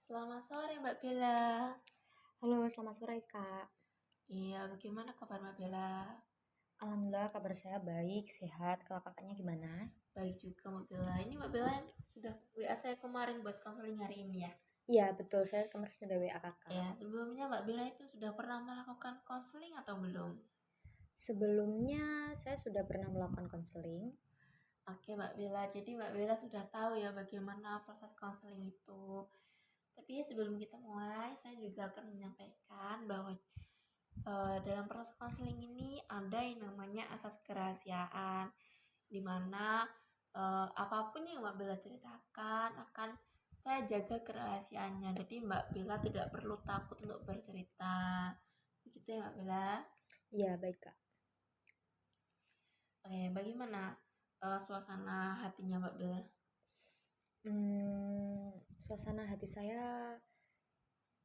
Selamat sore Mbak Bella. Halo, selamat sore Kak. Iya, bagaimana kabar Mbak Bella? Alhamdulillah kabar saya baik, sehat. Kalau kakaknya gimana? Baik juga Mbak Bella. Ini Mbak Bella yang sudah WA saya kemarin buat konseling hari ini ya. Iya, betul. Saya kemarin sudah WA kakak. Ya, sebelumnya Mbak Bella itu sudah pernah melakukan konseling atau belum? Sebelumnya saya sudah pernah melakukan konseling. Oke Mbak Bella, jadi Mbak Bella sudah tahu ya bagaimana proses konseling itu. Tapi sebelum kita mulai, saya juga akan menyampaikan bahwa dalam proses konseling ini ada yang namanya asas kerahasiaan, di mana apapun yang Mbak Bella ceritakan akan saya jaga kerahasiaannya. Jadi Mbak Bella tidak perlu takut untuk bercerita. Begitu ya Mbak Bella? Iya, baik Kak. Oke, bagaimana suasana hatinya Mbak Bella? Suasana hati saya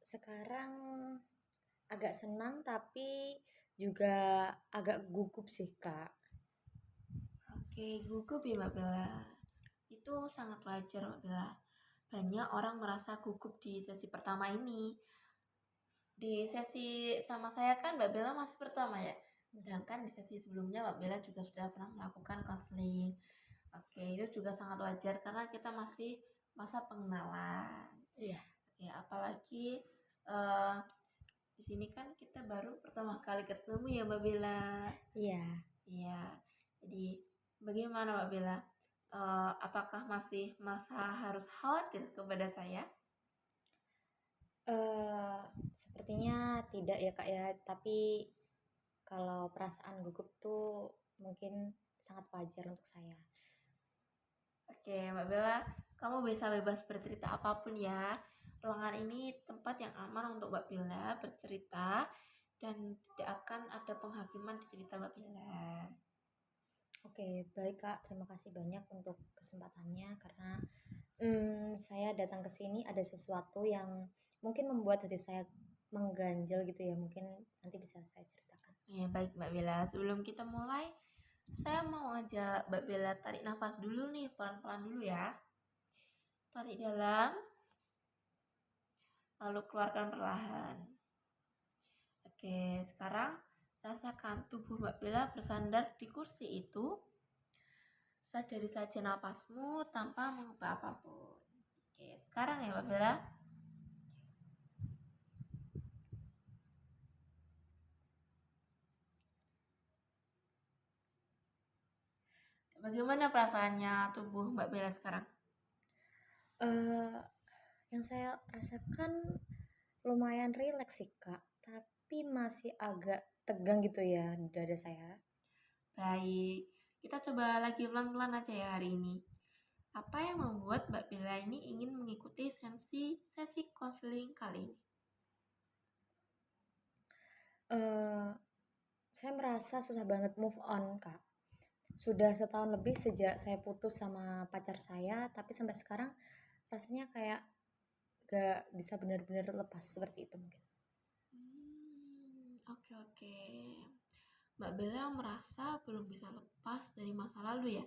sekarang agak senang tapi juga agak gugup sih Kak. Oke, gugup ya Mbak Bella. Itu sangat wajar Mbak Bella. Banyak orang merasa gugup di sesi pertama ini. Di sesi sama saya kan Mbak Bella masih pertama ya. Sedangkan di sesi sebelumnya Mbak Bella juga sudah pernah melakukan konseling. Oke, itu juga sangat wajar karena kita masih masa pengenalan. Iya, Oke, apalagi eh di sini kan kita baru pertama kali ketemu ya Mbak Bella. iya. Iya, jadi bagaimana Mbak Bella? Apakah masih merasa harus khawatir kepada saya? Eh, Sepertinya tidak ya Kak ya, tapi kalau perasaan gugup tuh mungkin sangat wajar untuk saya. Oke, Mbak Bella, kamu bisa bebas bercerita apapun ya. Ruangan ini tempat yang aman untuk Mbak Bella bercerita dan tidak akan ada penghakiman di cerita Mbak Bella. Oke, baik Kak. Terima kasih banyak untuk kesempatannya karena saya datang ke sini ada sesuatu yang mungkin membuat hati saya mengganjal gitu ya. Mungkin nanti bisa saya ceritakan. Ya, baik Mbak Bella. Sebelum kita mulai, saya mau ajak Mbak Bella tarik nafas dulu nih, pelan-pelan dulu ya. Tarik dalam, lalu keluarkan perlahan. Oke, sekarang rasakan tubuh Mbak Bella bersandar di kursi itu. Sadari saja napasmu tanpa mengubah apapun. Oke, sekarang ya Mbak Bella. Bagaimana perasaannya tubuh Mbak Bella sekarang? Eh, yang saya rasakan lumayan rileks sih Kak, tapi masih agak tegang gitu ya di dada saya. Baik, kita coba lagi pelan-pelan aja ya hari ini. Apa yang membuat Mbak Bella ini ingin mengikuti sesi konseling kali ini? Eh, saya merasa susah banget move on Kak. Sudah setahun lebih sejak saya putus sama pacar saya, tapi sampai sekarang rasanya kayak gak bisa benar-benar lepas seperti itu mungkin. Oke oke. Mbak Bella merasa belum bisa lepas dari masa lalu ya?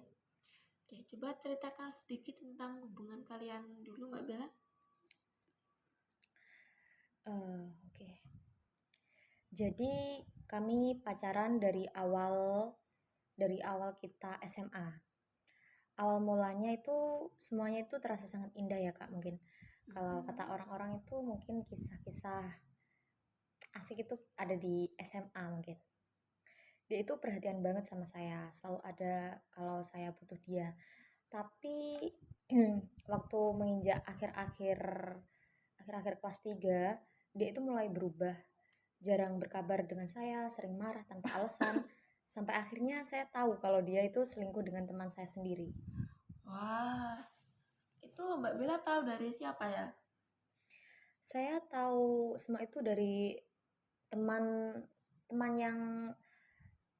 Oke, coba ceritakan sedikit tentang hubungan kalian dulu Mbak Bella. Oke. Jadi kami pacaran dari awal kita SMA. Awal mulanya itu semuanya itu terasa sangat indah ya Kak mungkin. Kalau kata orang-orang itu mungkin kisah-kisah asik itu ada di SMA mungkin. Dia itu perhatian banget sama saya, selalu ada kalau saya butuh dia. Tapi waktu menginjak akhir-akhir kelas 3, dia itu mulai berubah. Jarang berkabar dengan saya, sering marah tanpa alasan. Sampai akhirnya saya tahu kalau dia itu selingkuh dengan teman saya sendiri. Wah, itu Mbak Bella tahu dari siapa ya? Saya tahu semua itu dari teman teman yang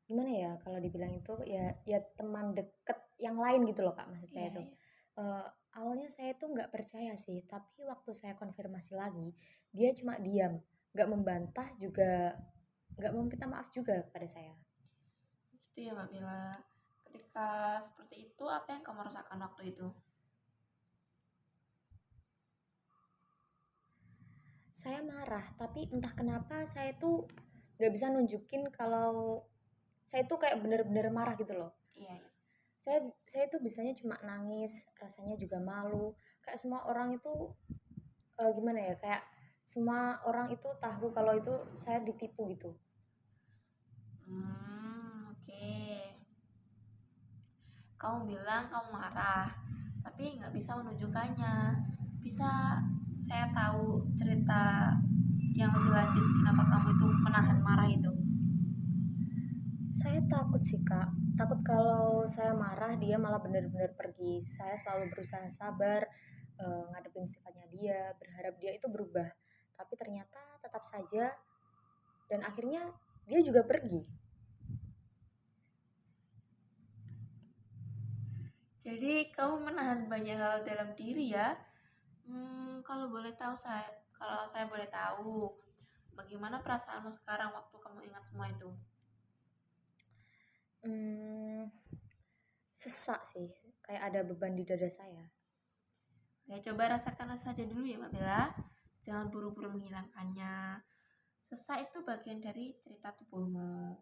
gimana ya kalau dibilang itu ya teman deket yang lain gitu loh Kak maksud saya Iya, tuh. iya. Awalnya saya tuh nggak percaya sih, tapi waktu saya konfirmasi lagi, dia cuma diam, nggak membantah juga, nggak meminta maaf juga kepada saya. Itu ya Mbak Bella. Ketika seperti itu, apa yang kamu rasakan waktu itu? Saya marah, tapi entah kenapa saya tuh nggak bisa nunjukin kalau saya tuh kayak bener-bener marah gitu loh. Iya, iya. Saya tuh bisanya cuma nangis, rasanya juga malu. Kayak semua orang itu gimana ya? Kayak semua orang itu tahu kalau itu saya ditipu gitu. Oke. Kamu bilang kamu marah, tapi nggak bisa menunjukkannya. Bisa saya tahu cerita yang lebih lanjut kenapa kamu itu menahan marah itu? Saya takut sih kak, takut kalau saya marah dia malah benar-benar pergi. Saya selalu berusaha sabar, ngadepin sifatnya dia, berharap dia itu berubah. Tapi ternyata tetap saja, dan akhirnya dia juga pergi. Jadi kamu menahan banyak hal dalam diri ya. Kalau saya boleh tahu, bagaimana perasaanmu sekarang waktu kamu ingat semua itu? Hmm, sesak sih, kayak ada beban di dada saya. Ya, coba rasakan saja dulu ya, Mbak Bella. Jangan buru-buru menghilangkannya. Sesak itu bagian dari cerita tubuhmu.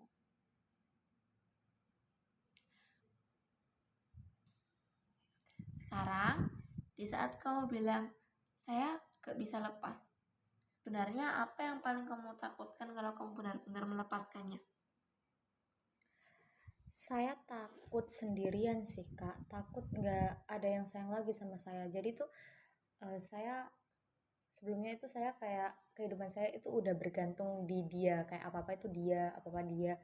Sekarang, di saat kamu bilang, saya gak bisa lepas. Sebenarnya apa yang paling kamu takutkan kalau kamu benar-benar melepaskannya? Saya takut sendirian sih kak, takut nggak ada yang sayang lagi sama saya. Jadi tuh saya sebelumnya itu saya kayak kehidupan saya itu udah bergantung di dia, kayak apa apa itu dia, apa apa dia.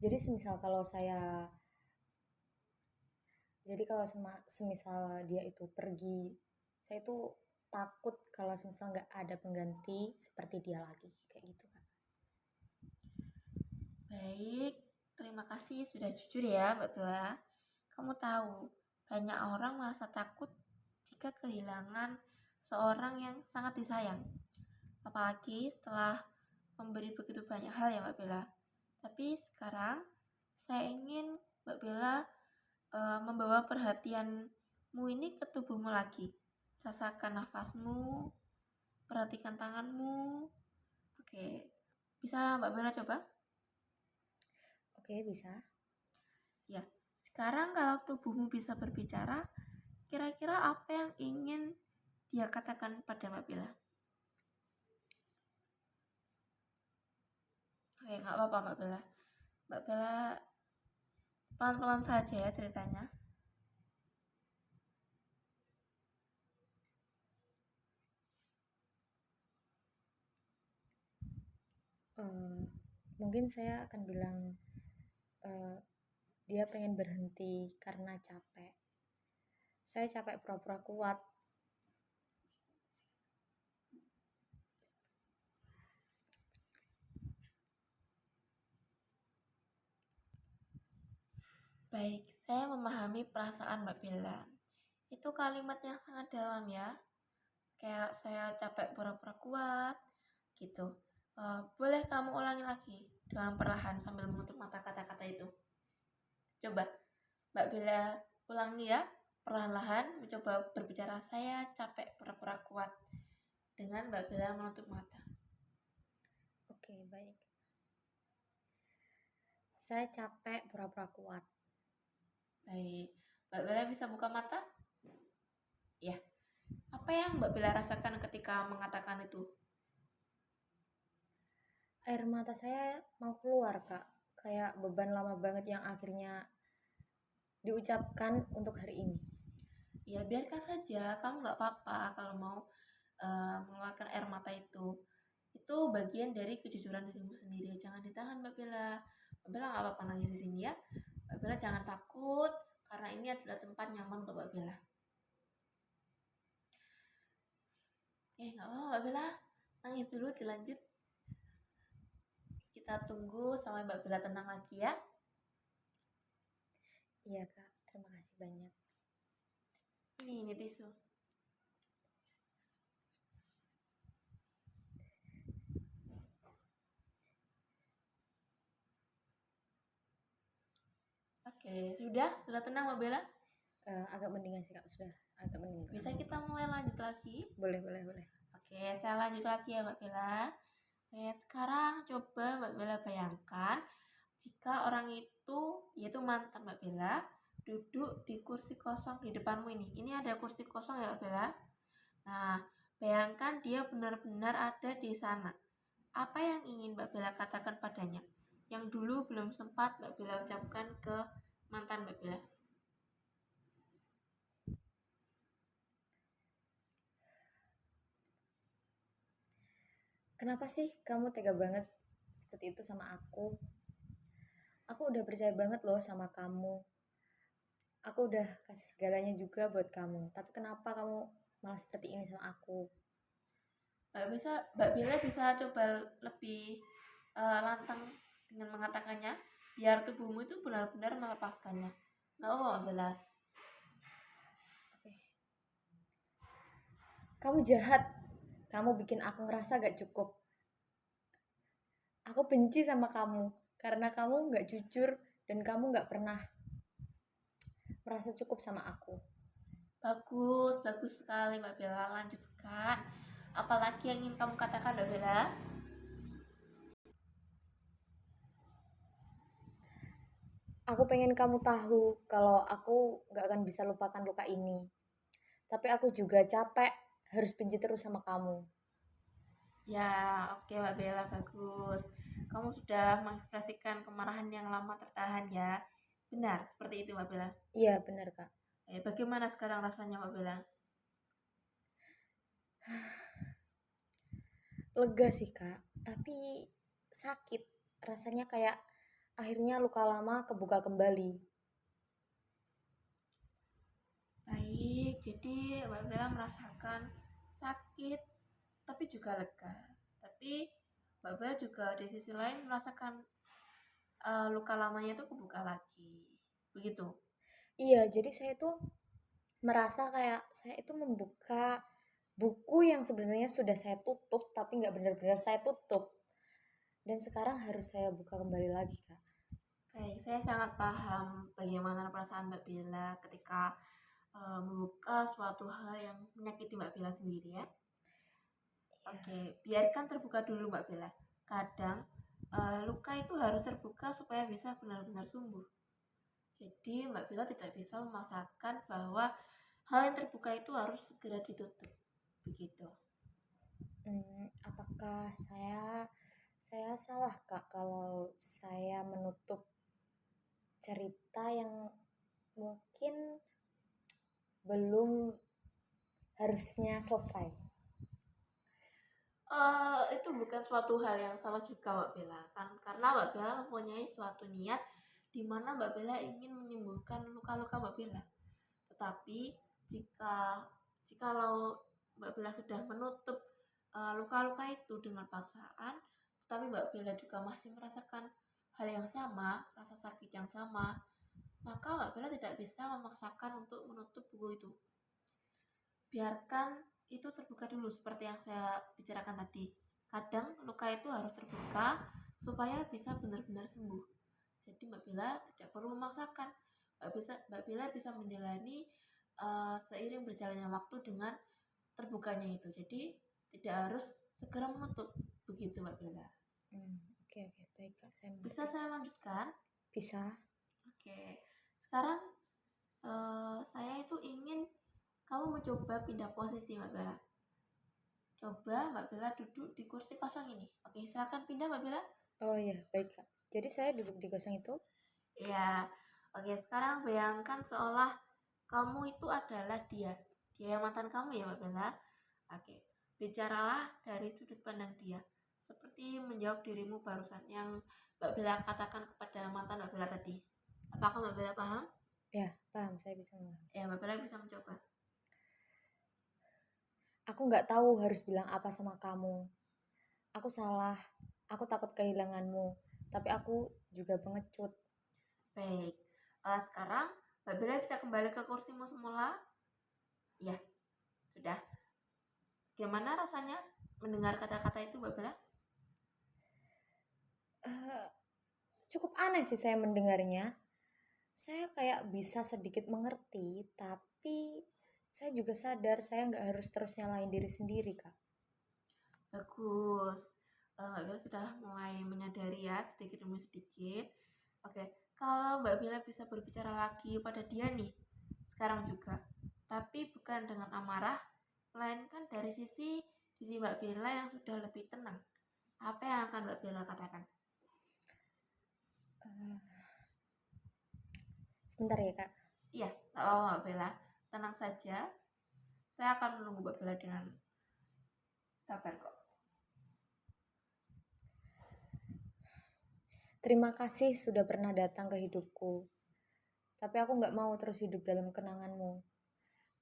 Jadi semisal kalau saya Jadi kalau semisal dia itu pergi, saya itu takut kalau semisal nggak ada pengganti seperti dia lagi, kayak gitu kan. Baik, terima kasih sudah jujur ya, Mbak Bella. Kamu tahu, banyak orang merasa takut jika kehilangan seorang yang sangat disayang. Apalagi setelah memberi begitu banyak hal ya, Mbak Bella. Tapi sekarang saya ingin Mbak Bella membawa perhatianmu ini ke tubuhmu lagi. Rasakan nafasmu, perhatikan tanganmu. Oke, bisa Mbak Bella coba? Oke, bisa. Ya, sekarang kalau tubuhmu bisa berbicara, kira-kira apa yang ingin dia katakan pada Mbak Bella? Oke, nggak apa-apa Mbak Bella. Mbak Bella pelan-pelan saja ya ceritanya. Eh, Mungkin saya akan bilang eh, dia pengen berhenti karena capek. Saya capek pura-pura kuat. Baik, saya memahami perasaan Mbak Bella. Itu kalimat yang sangat dalam ya. Kayak saya capek pura-pura kuat, gitu. Boleh kamu ulangi lagi dengan perlahan sambil menutup mata kata-kata itu. Coba, Mbak Bella ulangi ya, perlahan-lahan mencoba berbicara saya capek pura-pura kuat dengan Mbak Bella menutup mata. Oke, baik. Saya capek pura-pura kuat. Baik, Mbak Bella bisa buka mata? Ya. Apa yang Mbak Bella rasakan ketika mengatakan itu? Air mata saya mau keluar, Kak. Kayak beban lama banget yang akhirnya diucapkan untuk hari ini. Ya biarkan saja, kamu nggak apa-apa kalau mau mengeluarkan air mata itu. Itu bagian dari kejujuran dirimu sendiri. Jangan ditahan Mbak Bella. Mbak Bella nggak apa-apa nangis di sini ya. Mbak Bella jangan takut karena ini adalah tempat nyaman untuk Mbak Bella. Nggak apa-apa Mbak Bella, nangis dulu dilanjut. Kita tunggu sampai Mbak Bella tenang lagi ya. Iya, Kak. Terima kasih banyak. Ini tisu. Oke, sudah tenang Mbak Bella? Agak mendingan sih, Kak. Sudah agak mendingan. Bisa kita mulai lanjut lagi? Boleh, boleh, boleh. Oke, Oke, saya lanjut lagi ya Mbak Bella. Oke, sekarang coba Mbak Bella bayangkan jika orang itu, yaitu mantan Mbak Bella, duduk di kursi kosong di depanmu ini. Ini ada kursi kosong ya Mbak Bella. Nah, bayangkan dia benar-benar ada di sana. Apa yang ingin Mbak Bella katakan padanya? Yang dulu belum sempat Mbak Bella ucapkan ke mantan Mbak Bella. Kenapa sih kamu tega banget seperti itu sama aku? Aku udah percaya banget loh sama kamu. Aku udah kasih segalanya juga buat kamu. Tapi kenapa kamu malah seperti ini sama aku? Mbak Bella bisa coba lebih lantang dengan mengatakannya, biar tubuhmu itu benar-benar melepaskannya. Nggak apa Mbak Bella. Oke. Kamu jahat. Kamu bikin aku ngerasa gak cukup. Aku benci sama kamu karena kamu gak jujur dan kamu gak pernah merasa cukup sama aku. Bagus, bagus sekali Mbak Bella. Lanjutkan. Apalagi yang ingin kamu katakan Mbak Bella? Aku pengen kamu tahu kalau aku gak akan bisa lupakan luka ini. Tapi aku juga capek harus benci terus sama kamu. Ya, oke Mbak Bella, bagus. Kamu sudah mengekspresikan kemarahan yang lama tertahan ya. Benar, seperti itu Mbak Bella. Iya benar kak. Bagaimana sekarang rasanya Mbak Bella? Lega sih kak, tapi sakit. Rasanya kayak akhirnya luka lama kebuka kembali. Baik, jadi Mbak Bella merasakan sakit tapi juga lega. Tapi Mbak Bella juga di sisi lain merasakan luka lamanya itu kebuka lagi. Begitu. Iya, jadi saya tuh merasa kayak saya itu membuka buku yang sebenarnya sudah saya tutup tapi nggak benar-benar saya tutup. Dan sekarang harus saya buka kembali lagi kak. Baik, saya sangat paham bagaimana perasaan Mbak Bella ketika membuka suatu hal yang menyakiti Mbak Bella sendiri ya. Oke, biarkan terbuka dulu Mbak Bella. Kadang luka itu harus terbuka supaya bisa benar-benar sembuh. Jadi Mbak Bella tidak bisa memaksakan bahwa hal yang terbuka itu harus segera ditutup. Begitu. Apakah saya salah kak kalau saya menutup cerita yang mungkin belum harusnya selesai? Itu bukan suatu hal yang salah juga Mbak Bella kan, karena Mbak Bella mempunyai suatu niat di mana Mbak Bella ingin menyembuhkan luka-luka Mbak Bella. Tetapi jika jikalau Mbak Bella sudah menutup luka-luka itu dengan paksaan, tetapi Mbak Bella juga masih merasakan hal yang sama, rasa sakit yang sama, maka Mbak Bella tidak bisa memaksakan untuk menutup buku itu. Biarkan itu terbuka dulu seperti yang saya bicarakan tadi. Kadang luka itu harus terbuka supaya bisa benar-benar sembuh. Jadi Mbak Bella tidak perlu memaksakan. Mbak Bella bisa menjalani seiring berjalannya waktu dengan terbukanya itu. Jadi tidak harus segera menutup. Begitu Mbak Bella. Oke, baik kak, saya mengerti. Bisa saya lanjutkan? Bisa. Oke. Sekarang saya itu ingin kamu mencoba pindah posisi Mbak Bella. Coba Mbak Bella duduk di kursi kosong ini. Oke, silakan pindah Mbak Bella. Oh iya, baik kak. Jadi saya duduk di kosong itu. Ya, oke. Sekarang bayangkan seolah kamu itu adalah dia. Dia yang mantan kamu ya Mbak Bella. Oke, bicaralah dari sudut pandang dia. Seperti menjawab dirimu barusan yang Mbak Bella katakan kepada mantan Mbak Bella tadi. Apakah Mbak Bella paham? Ya, paham. Saya bisa memahami. Ya, Mbak Bella bisa mencoba. Aku nggak tahu harus bilang apa sama kamu. Aku salah. Aku takut kehilanganmu. Tapi aku juga pengecut. Baik, sekarang Mbak Bella bisa kembali ke kursimu semula. Ya, sudah. Gimana rasanya mendengar kata-kata itu Mbak Bella? Cukup aneh sih saya mendengarnya. Saya kayak bisa sedikit mengerti, tapi saya juga sadar saya nggak harus terus nyalain diri sendiri, Kak. Bagus. Mbak Bella sudah mulai menyadari ya sedikit demi sedikit. Oke, kalau Mbak Bella bisa berbicara lagi pada dia nih, sekarang juga. Tapi bukan dengan amarah, melainkan dari sisi diri Mbak Bella yang sudah lebih tenang. Apa yang akan Mbak Bella katakan? Eh, Sebentar ya kak. Iya, tak apa Mbak Bella. Tenang saja. Saya akan menunggu Mbak Bella dengan sabar kok. Terima kasih sudah pernah datang ke hidupku. Tapi aku nggak mau terus hidup dalam kenanganmu.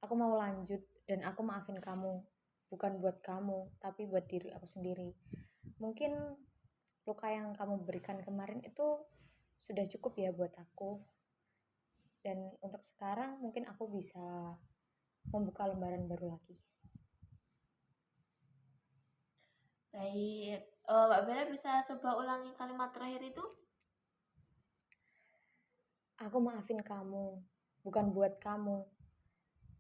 Aku mau lanjut dan aku maafin kamu. Bukan buat kamu, tapi buat diri aku sendiri. Mungkin luka yang kamu berikan kemarin itu sudah cukup ya buat aku. Dan untuk sekarang mungkin aku bisa membuka lembaran baru lagi. Baik, Mbak Bella bisa coba ulangi kalimat terakhir itu? Aku maafin kamu, bukan buat kamu,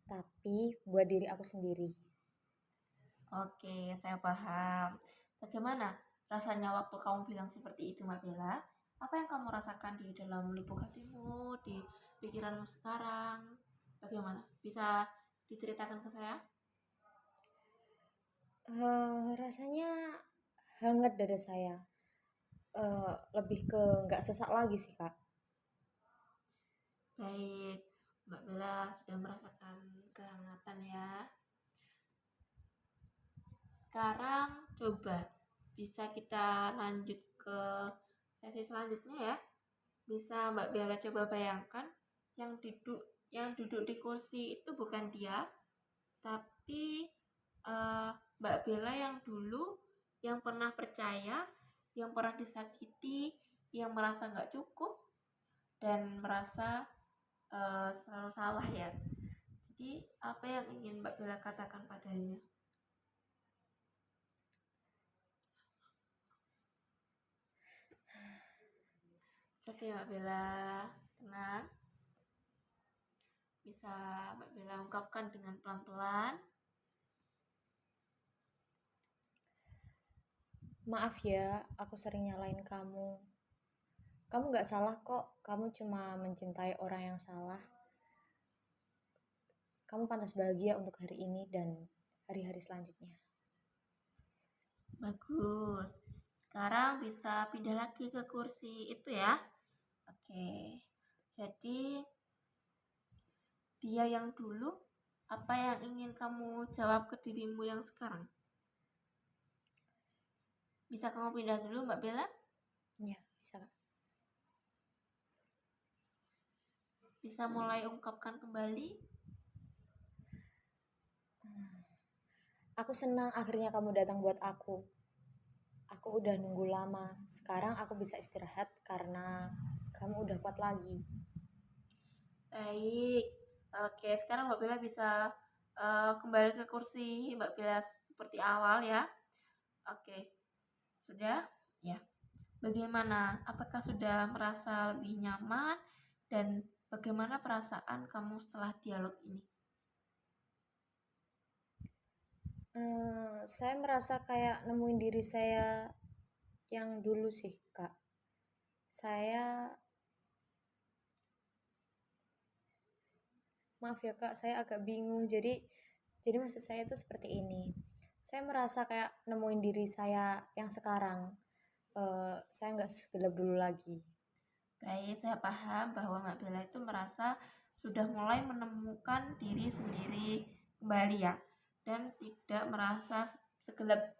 tapi buat diri aku sendiri. Oke, saya paham. Bagaimana rasanya waktu kamu bilang seperti itu, Mbak Bella? Apa yang kamu rasakan di dalam lubuk hatimu, di pikiranmu sekarang? Bagaimana? Bisa diceritakan ke saya? Rasanya hangat dada saya. Lebih ke nggak sesak lagi sih kak. Baik, Mbak Bella sudah merasakan kehangatan ya. Sekarang coba bisa kita lanjut ke sesi selanjutnya ya. Bisa Mbak Bella coba bayangkan yang duduk di kursi itu bukan dia, tapi Mbak Bella yang dulu yang pernah percaya, yang pernah disakiti, yang merasa nggak cukup dan merasa selalu salah ya. Jadi apa yang ingin Mbak Bella katakan padanya? Oke Mbak Bella, tenang. Bisa Mbak Bella ungkapkan dengan pelan-pelan. Maaf ya, aku sering nyalain kamu. Kamu gak salah kok, kamu cuma mencintai orang yang salah. Kamu pantas bahagia untuk hari ini dan hari-hari selanjutnya. Bagus. Sekarang bisa pindah lagi ke kursi itu ya. Oke. Jadi dia yang dulu, apa yang ingin kamu jawab ke dirimu yang sekarang? Bisa kamu pindah dulu Mbak Bella? Ya, bisa kak. Bisa mulai ungkapkan kembali. Aku senang akhirnya kamu datang buat aku. Aku udah nunggu lama. Sekarang aku bisa istirahat karena kamu udah kuat lagi. Baik. Oke, sekarang Mbak Bella bisa kembali ke kursi Mbak Bella seperti awal ya. Oke. Sudah? Ya. Bagaimana? Apakah sudah merasa lebih nyaman dan bagaimana perasaan kamu setelah dialog ini? Saya merasa kayak nemuin diri saya yang dulu sih kak. Maaf ya kak, saya agak bingung. Jadi maksud saya itu seperti ini. Saya merasa kayak nemuin diri saya yang sekarang. Saya nggak segelap dulu lagi. Baik, saya paham bahwa Mbak Bella itu merasa sudah mulai menemukan diri sendiri kembali ya, dan tidak merasa segelap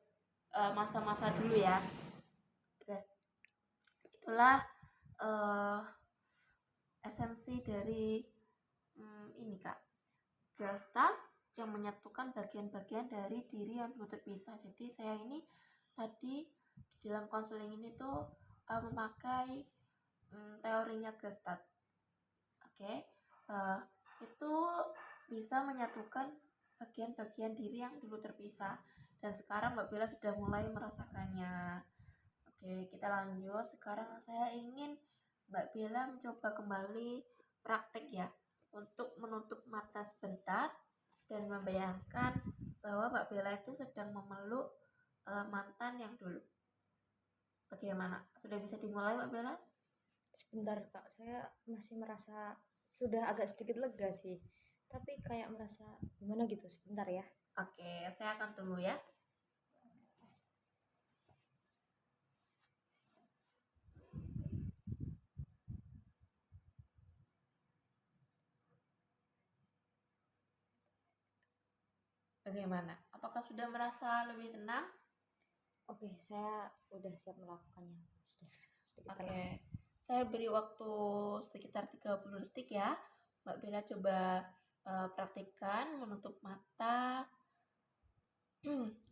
masa-masa dulu ya. Oke, itulah uh, esensi dari ini kak, Gestalt yang menyatukan bagian-bagian dari diri yang dulu terpisah. Jadi saya ini tadi di dalam konseling ini tuh memakai teorinya Gestalt. Oke, uh, itu bisa menyatukan bagian-bagian diri yang dulu terpisah dan sekarang Mbak Bella sudah mulai merasakannya. Oke, kita lanjut. Sekarang saya ingin Mbak Bella mencoba kembali praktek ya, untuk menutup mata sebentar dan membayangkan bahwa Mbak Bella itu sedang memeluk mantan yang dulu. Bagaimana? Sudah bisa dimulai Mbak Bella? Sebentar Kak, saya masih merasa sudah agak sedikit lega sih. Tapi kayak merasa gimana gitu, sebentar ya. Oke, saya akan tunggu ya. Bagaimana? Apakah sudah merasa lebih tenang? Oke, saya udah siap melakukannya. Sudah sedikit Oke, tenang. saya beri waktu sekitar 30 detik ya. Mbak Bella coba praktikkan menutup mata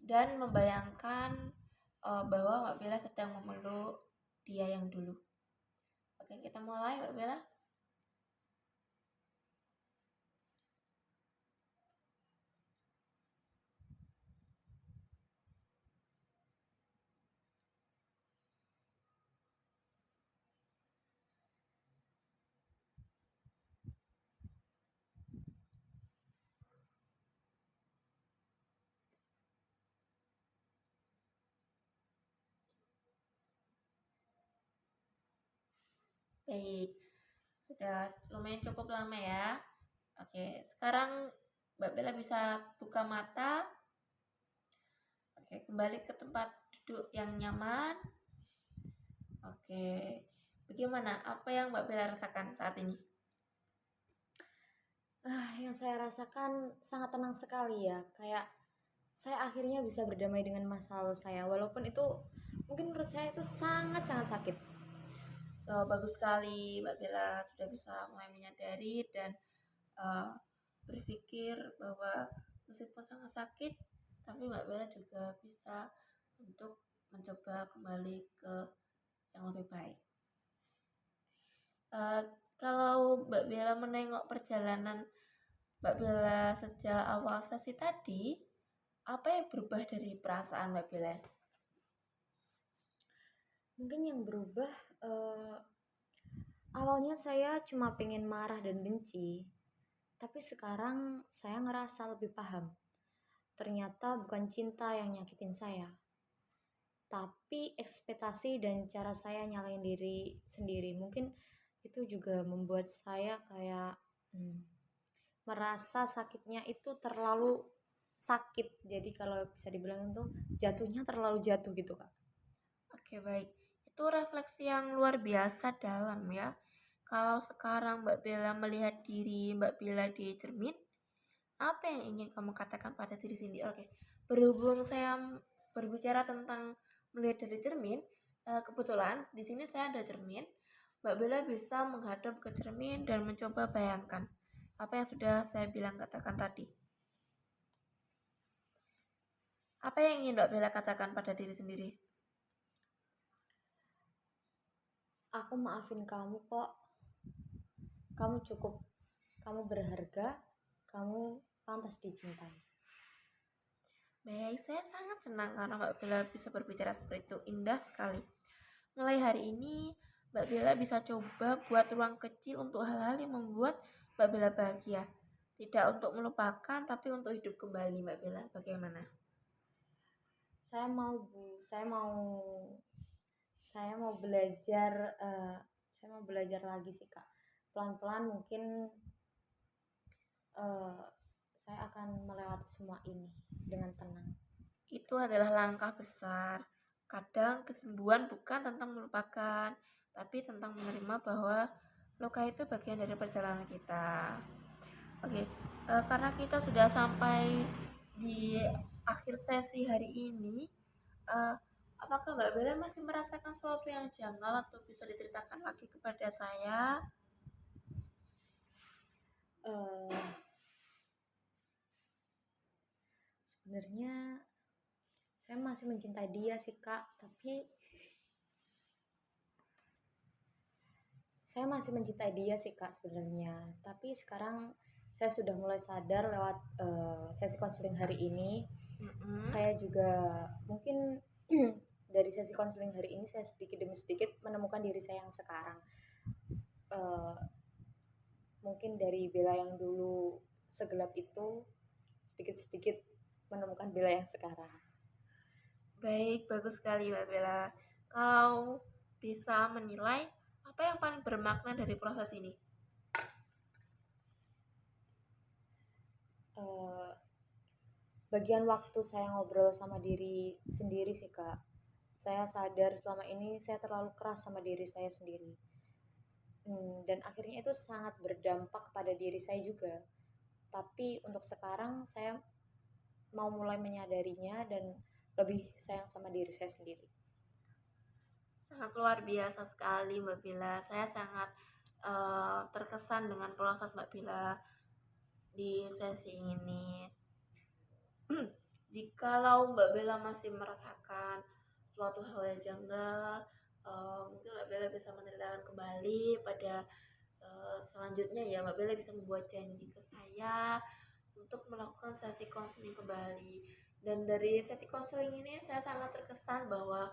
dan membayangkan bahwa Mbak Bella sedang memeluk dia yang dulu. Oke, kita mulai Mbak Bella. Baik, sudah lumayan cukup lama ya. Oke, sekarang Mbak Bella bisa buka mata. Oke, kembali ke tempat duduk yang nyaman. Oke, bagaimana? Apa yang Mbak Bella rasakan saat ini? Yang saya rasakan sangat tenang sekali ya. Kayak saya akhirnya bisa berdamai dengan masa lalu saya. Walaupun itu mungkin menurut saya itu sangat-sangat sakit. Bagus sekali Mbak Bella sudah bisa mulai menyadari dan uh, berpikir bahwa meskipun sangat sakit, tapi Mbak Bella juga bisa untuk mencoba kembali ke yang lebih baik. Uh, Kalau Mbak Bella menengok perjalanan Mbak Bella sejak awal sesi tadi, apa yang berubah dari perasaan Mbak Bella? Mungkin yang berubah awalnya saya cuma pengen marah dan benci. Tapi sekarang saya ngerasa lebih paham. Ternyata bukan cinta yang nyakitin saya, tapi ekspektasi dan cara saya nyalain diri sendiri. Mungkin itu juga membuat saya kayak merasa sakitnya itu terlalu sakit. Jadi kalau bisa dibilang itu jatuhnya terlalu jatuh gitu Kak. Oke, baik. Itu refleksi yang luar biasa dalam ya. Kalau sekarang Mbak Bella melihat diri Mbak Bella di cermin, apa yang ingin kamu katakan pada diri sendiri? Oke, berhubung saya berbicara tentang melihat dari cermin, kebetulan di sini saya ada cermin. Mbak Bella bisa menghadap ke cermin dan mencoba bayangkan apa yang sudah saya bilang katakan tadi. Apa yang ingin Mbak Bella katakan pada diri sendiri? Aku maafin kamu kok. Kamu cukup. Kamu berharga. Kamu pantas dicintai. Baik, saya sangat senang karena Mbak Bella bisa berbicara seperti itu. Indah sekali. Mulai hari ini, Mbak Bella bisa coba buat ruang kecil untuk hal-hal yang membuat Mbak Bella bahagia. Tidak untuk melupakan, tapi untuk hidup kembali Mbak Bella. Bagaimana? Saya mau saya mau belajar saya mau belajar lagi sih Kak. Pelan-pelan mungkin uh, saya akan melewati semua ini dengan tenang. Itu adalah langkah besar. Kadang kesembuhan bukan tentang melupakan, tapi tentang menerima bahwa luka itu bagian dari perjalanan kita. Oke, karena kita sudah sampai di akhir sesi hari ini, uh, apakah Mbak Bella masih merasakan sesuatu yang janggal atau bisa diceritakan lagi kepada saya? uh, Sebenarnya saya masih mencintai dia sih Kak, tapi saya masih mencintai dia sih Kak sebenarnya. Tapi sekarang saya sudah mulai sadar lewat sesi konseling hari ini. Saya juga mungkin dari sesi konseling hari ini saya sedikit demi sedikit menemukan diri saya yang sekarang. Mungkin dari Bella yang dulu segelap itu sedikit-sedikit menemukan Bella yang sekarang. Baik, bagus sekali Mbak Bella. Kalau bisa menilai, apa yang paling bermakna dari proses ini? Eh, Bagian waktu saya ngobrol sama diri sendiri sih kak. Saya sadar selama ini saya terlalu keras sama diri saya sendiri. Dan akhirnya itu sangat berdampak pada diri saya juga. Tapi untuk sekarang saya mau mulai menyadarinya dan lebih sayang sama diri saya sendiri. Sangat luar biasa sekali Mbak Bella. Saya sangat terkesan dengan proses Mbak Bella di sesi ini. Jikalau Mbak Bella masih merasakan suatu hal yang janggal, mungkin Mbak Bella bisa menceritakan kembali pada selanjutnya ya. Mbak Bella bisa membuat janji ke saya untuk melakukan sesi konseling kembali. Dan dari sesi konseling ini saya sangat terkesan bahwa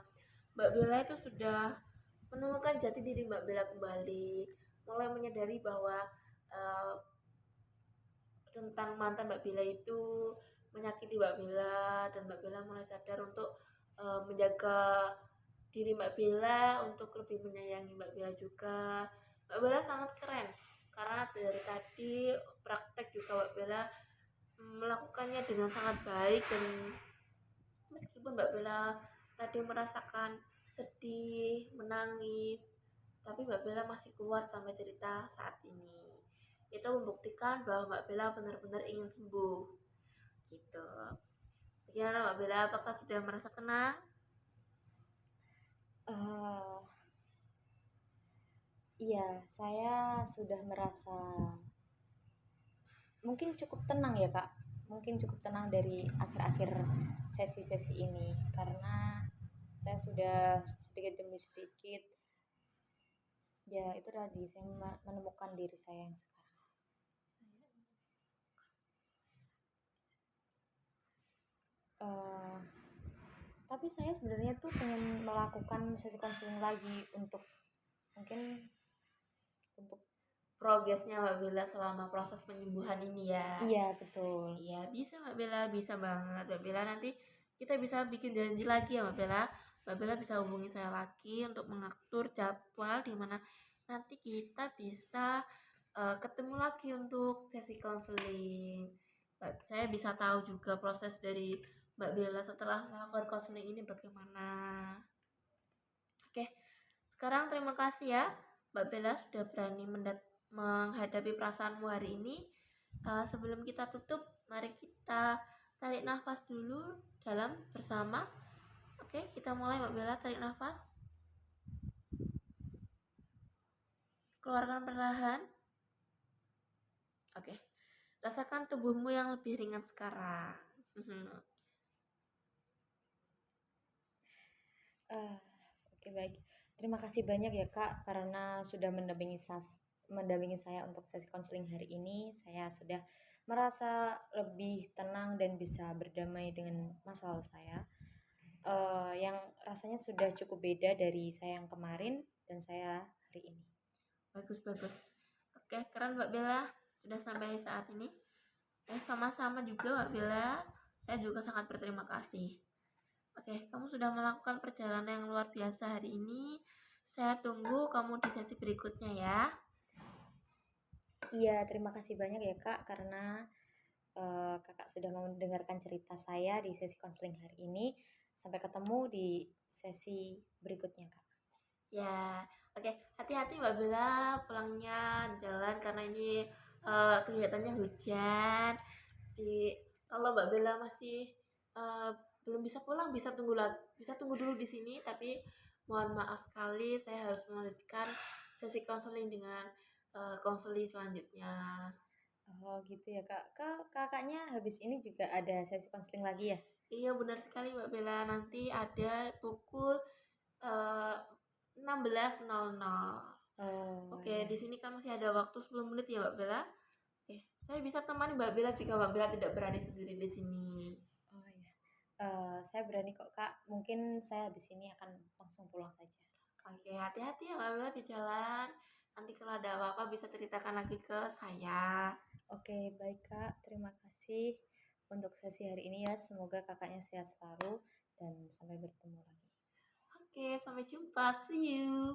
Mbak Bella itu sudah menemukan jati diri Mbak Bella kembali, mulai menyadari bahwa uh, tentang mantan Mbak Bella itu menyakiti Mbak Bella, dan Mbak Bella mulai sadar untuk menjaga diri Mbak Bella, untuk lebih menyayangi Mbak Bella juga. Mbak Bella sangat keren karena dari tadi praktek juga Mbak Bella melakukannya dengan sangat baik, dan meskipun Mbak Bella tadi merasakan sedih, menangis, tapi Mbak Bella masih kuat sampai cerita saat ini. Itu membuktikan bahwa Mbak Bella benar-benar ingin sembuh. Gitu. Bagaimana Mbak Bella? Apakah sudah merasa tenang? Uh, iya, saya sudah merasa mungkin cukup tenang ya kak. Mungkin cukup tenang dari akhir-akhir sesi-sesi ini karena saya sudah sedikit demi sedikit ya itu tadi saya menemukan diri saya yang sekarang. Uh, tapi saya sebenarnya tuh pengen melakukan sesi konseling lagi untuk mungkin untuk Progresnya Mbak Bella selama proses penyembuhan ini ya. iya betul. Iya bisa Mbak Bella, bisa banget Mbak Bella. Nanti kita bisa bikin janji lagi ya Mbak Bella. Mbak Bella bisa hubungi saya lagi untuk mengatur jadwal di mana nanti kita bisa ketemu lagi untuk sesi konseling. Saya bisa tahu juga proses dari Mbak Bella setelah melakukan konseling ini bagaimana. Oke, sekarang terima kasih ya Mbak Bella sudah berani menghadapi perasaanmu hari ini. Sebelum kita tutup, mari kita tarik nafas dulu dalam bersama. Oke, kita mulai Mbak Bella, tarik nafas. Keluarkan perlahan. Oke, rasakan tubuhmu yang lebih ringan sekarang. Oke baik. Terima kasih banyak ya Kak karena sudah mendampingi saya untuk sesi konseling hari ini. Saya sudah merasa lebih tenang dan bisa berdamai dengan masa lalu saya. Yang rasanya sudah cukup beda dari saya yang kemarin dan saya hari ini. Bagus. Oke, keren Mbak Bella sudah sampai saat ini. Sama-sama juga Mbak Bella. Saya juga sangat berterima kasih. Oke, kamu sudah melakukan perjalanan yang luar biasa hari ini. Saya tunggu kamu di sesi berikutnya ya. Iya, terima kasih banyak ya Kak karena Kakak sudah mau mendengarkan cerita saya di sesi konseling hari ini. Sampai ketemu di sesi berikutnya Kak. Ya, oke. Hati-hati Mbak Bella pulangnya di jalan karena ini kelihatannya hujan. Di Kalau Mbak Bella masih eh, belum bisa pulang, bisa tunggu dulu di sini. Tapi mohon maaf sekali, saya harus melanjutkan sesi konseling dengan konseling selanjutnya. Oh gitu ya Kak. Kakaknya habis ini juga ada sesi konseling lagi ya? Iya benar sekali Mbak Bella. Nanti ada pukul 16.00. Oh Oke, iya. di sini kan masih ada waktu 10 menit ya Mbak Bella. Oke, saya bisa temani Mbak Bella jika Mbak Bella tidak berani sendiri di sini. Oh iya. Saya berani kok Kak. Mungkin saya habis ini akan langsung pulang saja. Oke, hati-hati ya Mbak Bella di jalan. Nanti kalau ada apa-apa bisa ceritakan lagi ke saya. Oke, baik Kak. Terima kasih untuk sesi hari ini ya. Semoga kakaknya sehat selalu dan sampai sampai bertemu lagi. Oke, sampai jumpa. See you.